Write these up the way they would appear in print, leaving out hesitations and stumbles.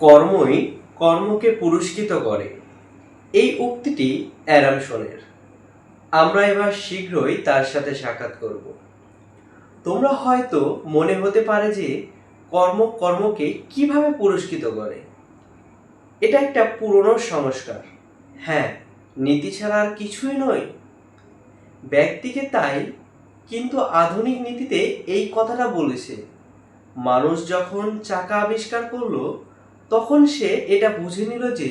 কর্মই কর্মকে পুরস্কৃত করে, এই উক্তিটি অ্যাডামসনের। আমরা এবার শীঘ্রই তার সাথে সাক্ষাৎ করব। তোমরা হয়তো মনে হতে পারে যে কর্ম কর্মকে কিভাবে পুরস্কৃত করে। এটা একটা পুরনো সংস্কার। হ্যাঁ, নীতি ছাড়া আর কিছুই নয়। ব্যক্তিকে তাই, কিন্তু আধুনিক নীতিতে এই কথাটা বলেছে। মানুষ যখন চাকা আবিষ্কার করলো, তখন সে এটা বুঝে নিল যে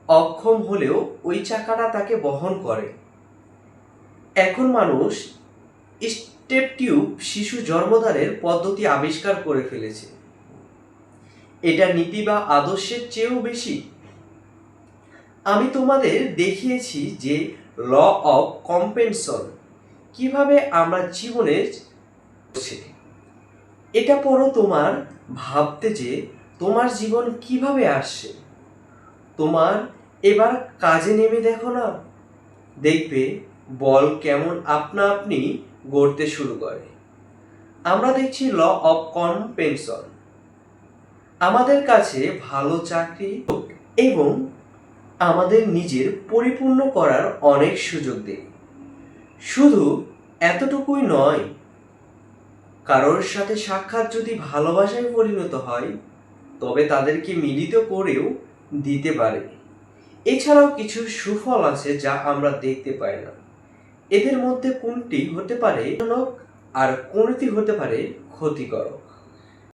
অক্ষম হলেও ওই চাকাটা তাকে বহন করে। এখন মানুষ স্টেপ টিউব শিশু জন্মদানের পদ্ধতি আবিষ্কার করে ফেলেছে। এটা নীতি বা আদর্শের চেয়েও বেশি। আমি তোমাদের দেখিয়েছি যে ল অফ কম্পেনসন কিভাবে আমরা জীবনে এটা পড়ো তোমার ভাবতে যে তোমার জীবন কিভাবে আসছে। তোমার এবার কাজে নেমে দেখো না, দেখবে বল কেমন আপনা আপনি গড়তে শুরু করে। আমরা দেখছি ল অফ কম্পেনসন আমাদের কাছে ভালো চাকরি এবং আমাদের নিজের পরিপূর্ণ করার অনেক সুযোগ দেয়। শুধু এতটুকুই নয়, কারোর সাথে সাক্ষাৎ যদি ভালোবাসায় পরিণত হয়, তবে তাদেরকে মিলিত করেও দিতে পারে। এছাড়াও কিছু সুফল আছে যা আমরা দেখতে পাই না। এদের মধ্যে কোনটি হতে পারে আর কোনটি হতে পারে ক্ষতিকর।